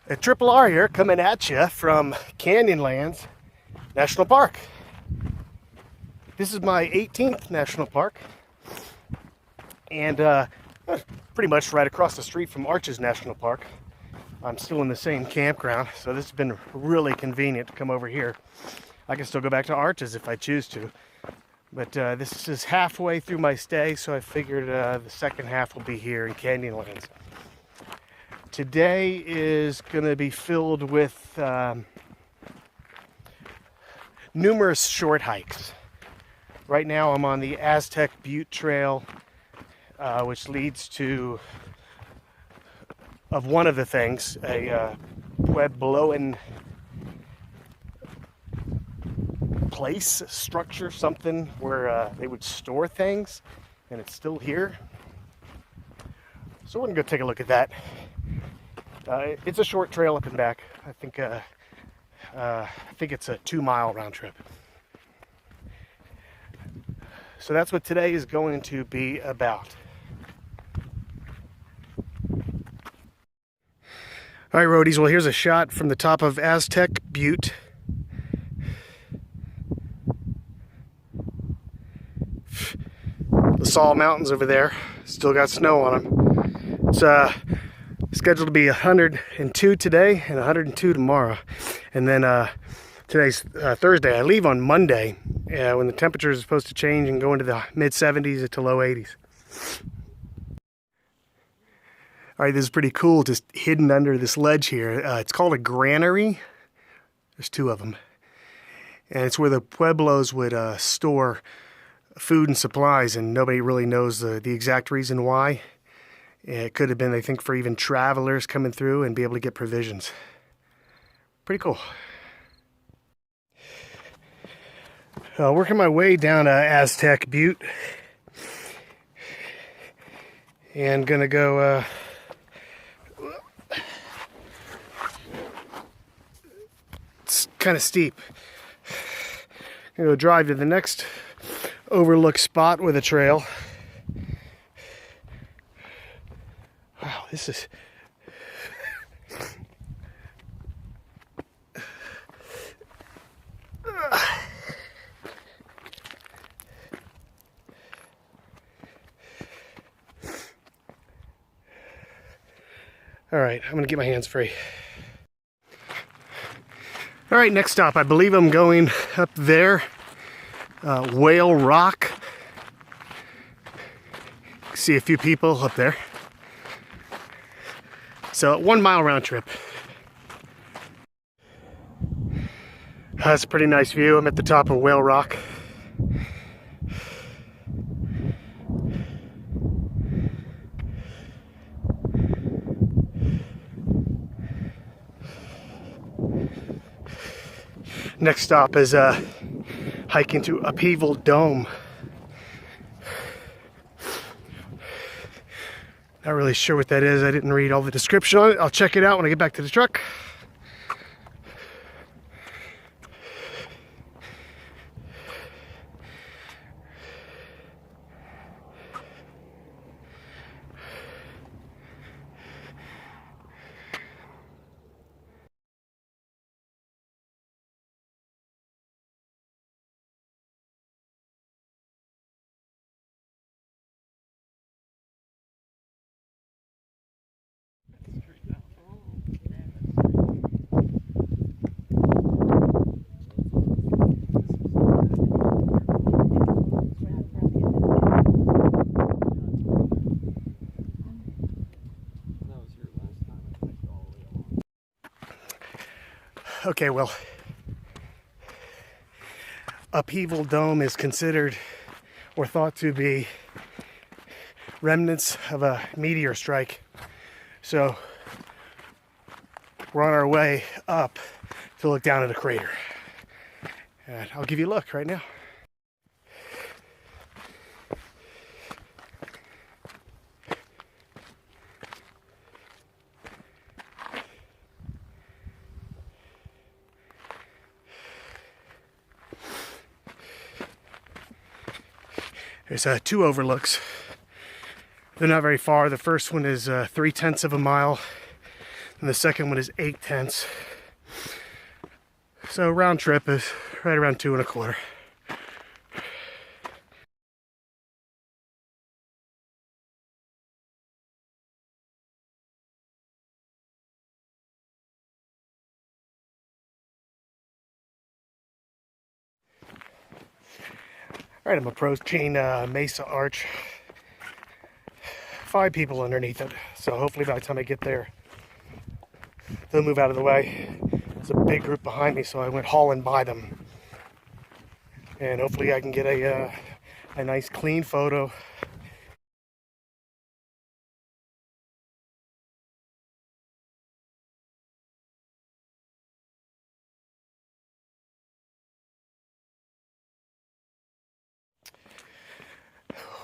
A Triple R here coming at you from Canyonlands National Park. This is my 18th national park, and pretty much right across the street from Arches National Park. I'm still in the same campground, so this has been really convenient to come over here. I can still go back to Arches if I choose to, but this is halfway through my stay, so I figured the second half will be here in Canyonlands. Today is going to be filled with numerous short hikes. Right now I'm on the Aztec Butte Trail, which leads to, of one of the things, a Puebloan place, structure, something where they would store things, and it's still here. So we're going to go take a look at that. It's a short trail up and back. I think it's a 2-mile round trip. So that's what today is going to be about. All right, roadies, well, here's a shot from the top of Aztec Butte. The Saul Mountains over there, still got snow on them. It's scheduled to be 102 today and 102 tomorrow. And then today's Thursday. I leave on Monday when the temperature is supposed to change and go into the mid-70s to low 80s. All right, this is pretty cool, just hidden under this ledge here. It's called a granary. There's 2 of them. And it's where the Pueblos would store food and supplies, and nobody really knows the exact reason why. It could have been, they think, for even travelers coming through and be able to get provisions. Pretty cool. Working my way down Aztec Butte. And gonna go... it's kind of steep. Gonna go drive to the next overlook spot with a trail. Wow, this is... All right, I'm gonna get my hands free. All right, next stop, I believe I'm going up there, Whale Rock. See a few people up there. So 1-mile round trip. That's a pretty nice view. I'm at the top of Whale Rock. Next stop is hiking to Upheaval Dome. Not really sure what that is. I didn't read all the description on it. I'll check it out when I get back to the truck. Okay, well, Upheaval Dome is considered or thought to be remnants of a meteor strike. So we're on our way up to look down at a crater. And I'll give you a look right now. There's 2 overlooks. They're not very far. The first one is 3/10 of a mile. and the second one is 8/10. So round trip is right around 2 1/4. All right, I'm approaching Mesa Arch. 5 people underneath it, so hopefully by the time I get there, they'll move out of the way. There's a big group behind me, so I went hauling by them, and hopefully I can get a nice clean photo.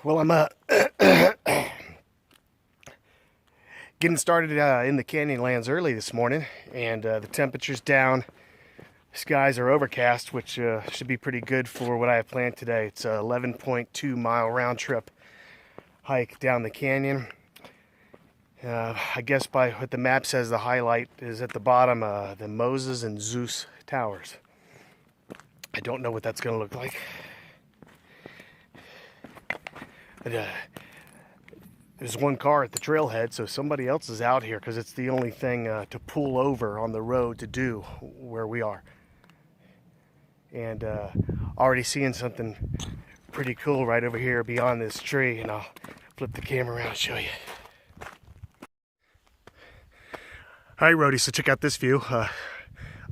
Well, I'm getting started in the Canyonlands early this morning, and the temperature's down. Skies are overcast, which should be pretty good for what I have planned today. It's a 11.2 mile round trip hike down the canyon. I guess by what the map says, the highlight is at the bottom, the Moses and Zeus towers. I don't know what that's going to look like. But, there's one car at the trailhead, so somebody else is out here because it's the only thing to pull over on the road to do where we are. And already seeing something pretty cool right over here beyond this tree, and I'll flip the camera around and show you. All right, roadies, so check out this view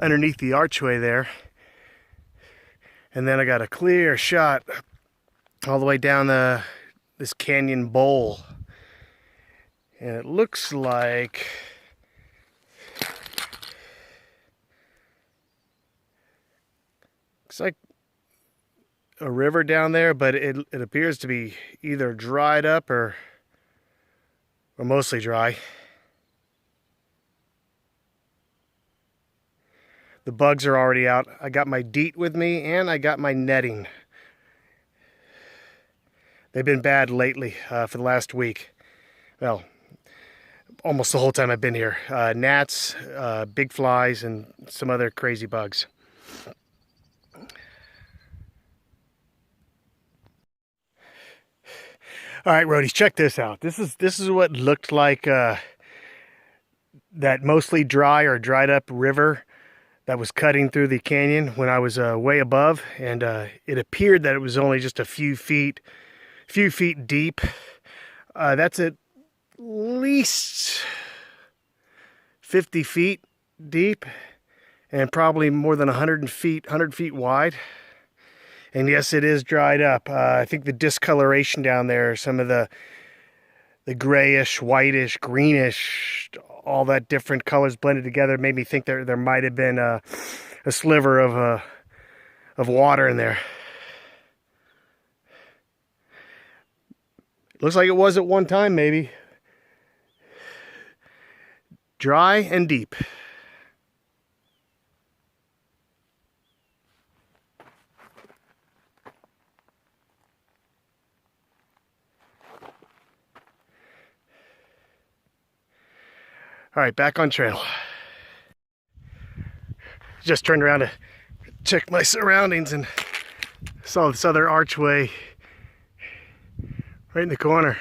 underneath the archway there. And then I got a clear shot all the way down this canyon bowl. And it looks like a river down there, but it appears to be either dried up or mostly dry. The bugs are already out. I got my DEET with me, and I got my netting. They've been bad lately for the last week. Well, almost the whole time I've been here. Gnats, big flies, and some other crazy bugs. All right, roadies, check this out. This is what looked like that mostly dry or dried up river that was cutting through the canyon when I was way above, and it appeared that it was only just a few feet deep. That's at least 50 feet deep, and probably more than 100 feet wide. And yes, it is dried up. I think the discoloration down there, some of the grayish, whitish, greenish, all that different colors blended together, made me think there might have been a sliver of water in there. Looks like it was at one time, maybe. Dry and deep. All right, back on trail. Just turned around to check my surroundings and saw this other archway right in the corner.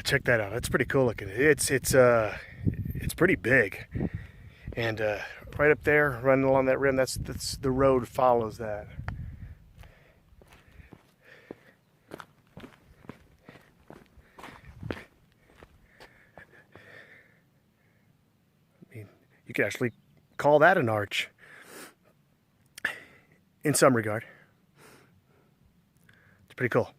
Check that out. That's pretty cool looking. It's pretty big, and right up there, running along that rim, that's the road follows that. I mean, you could actually call that an arch in some regard. It's pretty cool.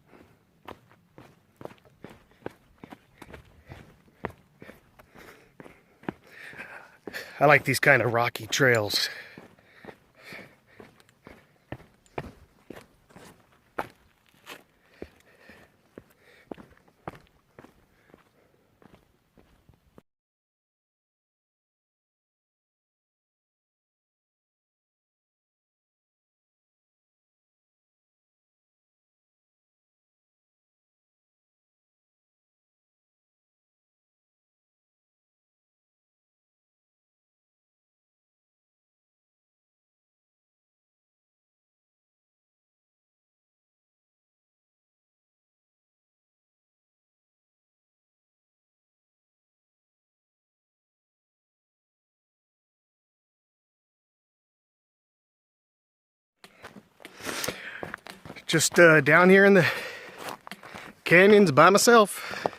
I like these kind of rocky trails. Just down here in the canyons by myself.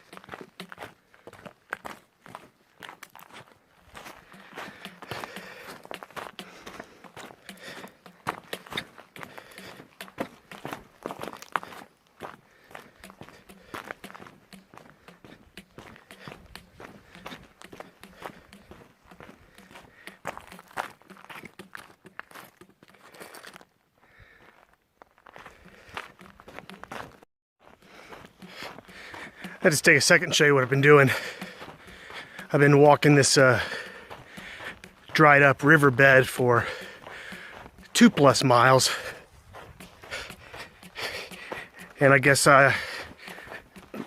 I'll just take a second and show you what I've been doing. I've been walking this dried up riverbed for 2+ miles. And I guess I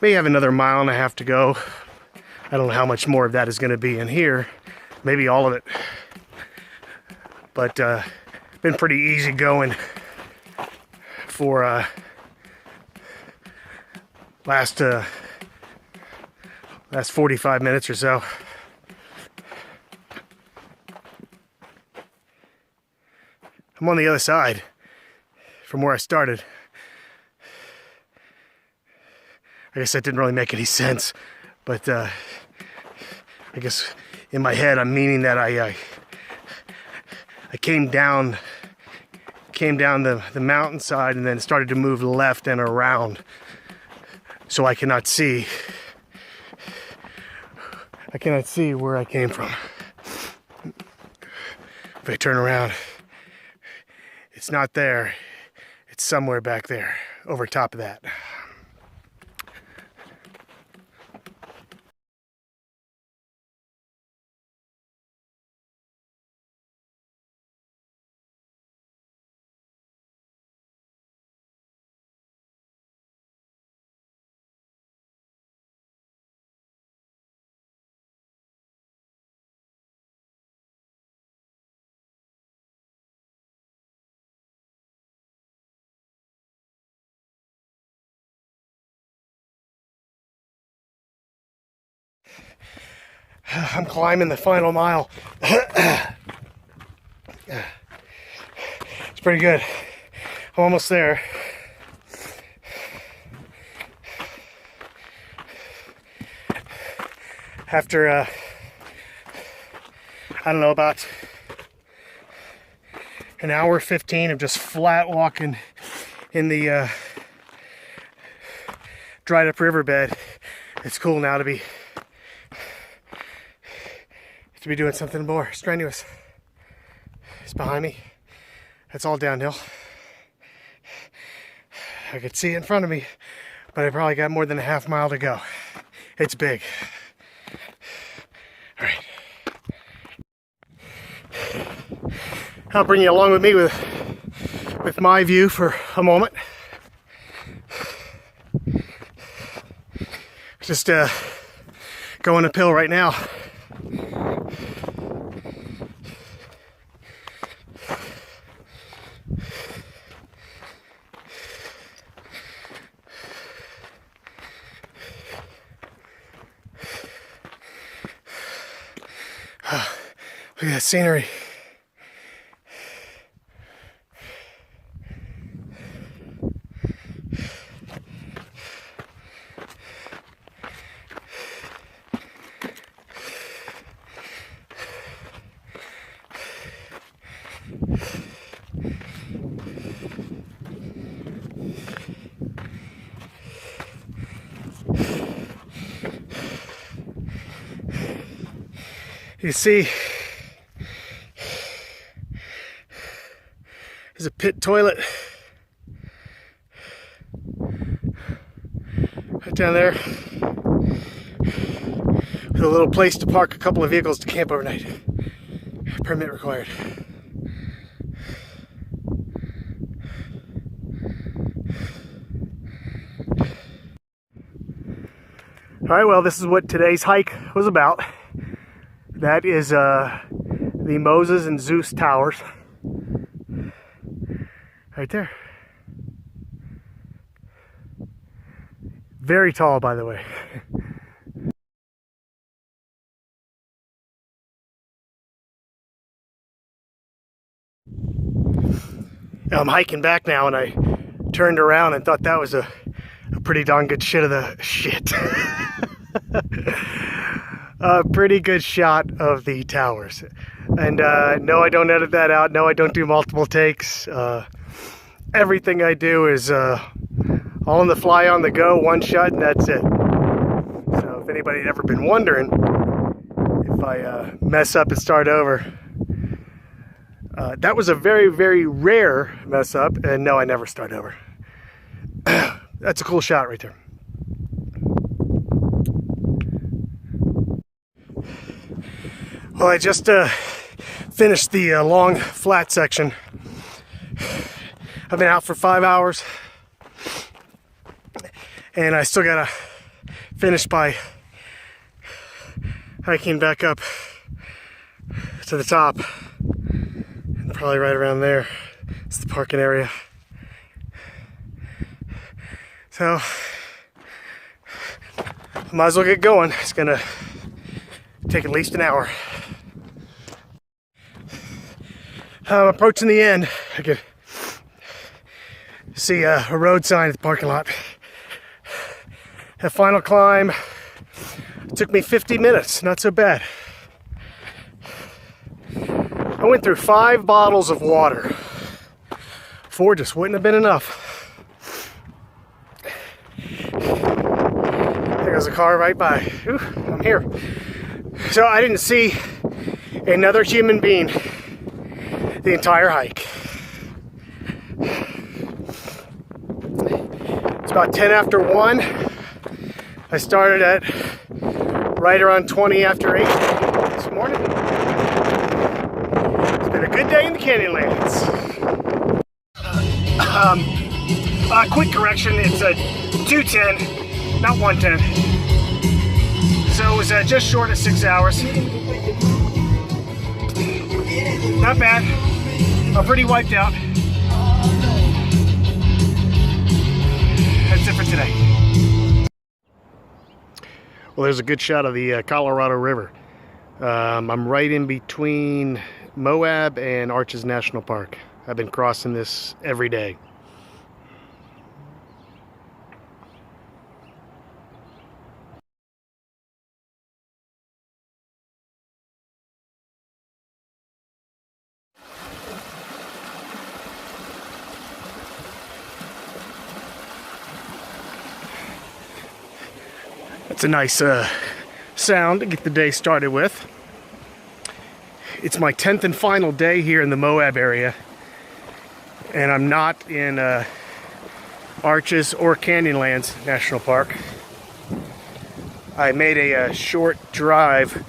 may have another 1.5 miles to go. I don't know how much more of that is going to be in here. Maybe all of it. But been pretty easy going for last 45 minutes or so. I'm on the other side from where I started. I guess that didn't really make any sense, but I guess in my head I'm meaning that I came down the mountainside and then started to move left and around, so I cannot see where I came from. If I turn around, it's not there. It's somewhere back there, over top of that. I'm climbing the final mile. It's pretty good. I'm almost there. After, I don't know, about an hour 15 of just flat walking in the dried up riverbed, it's cool now to be doing something more strenuous. It's behind me. It's all downhill. I could see it in front of me, but I probably got more than a half mile to go. It's big. All right. I'll bring you along with me with my view for a moment. Just going uphill right now. Look at that scenery. You see, there's a pit toilet right down there with a little place to park a couple of vehicles to camp overnight. Permit required. All right, well, this is what today's hike was about. That is the Moses and Zeus Towers. Right there. Very tall, by the way. I'm hiking back now, and I turned around and thought that was a pretty darn good shit. A pretty good shot of the towers. And no, I don't edit that out. No, I don't do multiple takes. Everything I do is all on the fly, on the go, one shot, and that's it. So if anybody had ever been wondering if I mess up and start over, that was a very, very rare mess up, and no, I never start over. That's a cool shot right there. Well, I just finished the long flat section. I've been out for 5 hours, and I still gotta finish by hiking back up to the top, and probably right around there. It's the parking area. So, might as well get going. It's gonna take at least an hour. I'm approaching the end. I could see a road sign at the parking lot. That final climb took me 50 minutes, not so bad. I went through 5 bottles of water. 4 just wouldn't have been enough. There goes a car right by. Ooh, I'm here. So I didn't see another human being the entire hike. It's about 10 after 1. I started at right around 20 after 8 this morning. It's been a good day in the Canyonlands. Quick correction, it's a 210, not 110. So it was just short of 6 hours. Not bad. I'm pretty wiped out. That's it for today. Well, there's a good shot of the Colorado River. I'm right in between Moab and Arches National Park. I've been crossing this every day. It's a nice sound to get the day started with. It's my 10th and final day here in the Moab area, and I'm not in Arches or Canyonlands National Park. I made a short drive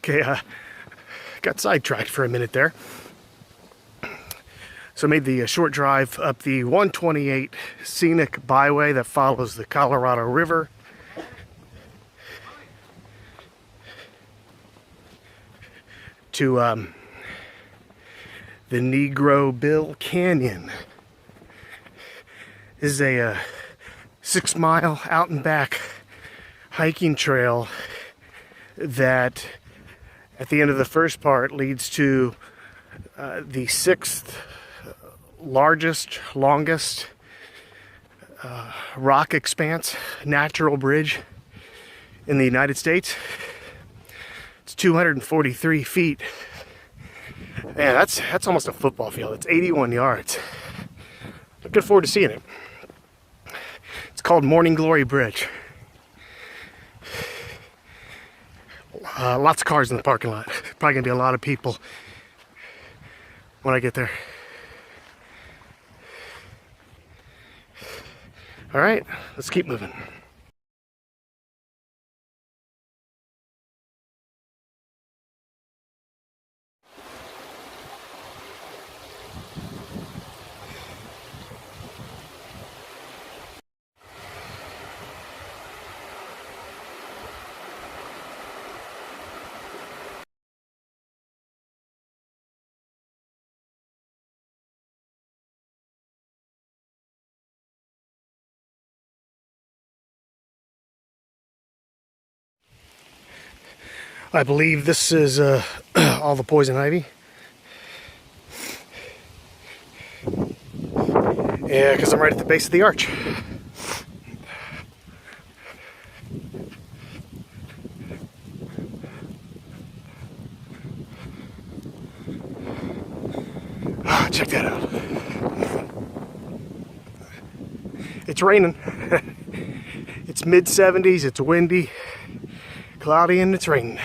Okay, got sidetracked for a minute there. So I made the short drive up the 128 scenic byway that follows the Colorado River. To the Negro Bill Canyon. This is a 6-mile out and back hiking trail that at the end of the first part leads to the 6th largest, longest rock expanse, natural bridge in the United States. It's 243 feet. Man, that's almost a football field. It's 81 yards. Looking forward to seeing it. It's called Morning Glory Bridge. Lots of cars in the parking lot. Probably gonna be a lot of people when I get there. All right, let's keep moving. I believe this is all the poison ivy. Yeah, because I'm right at the base of the arch. Check that out. It's raining. It's mid 70s, it's windy, cloudy, and it's raining.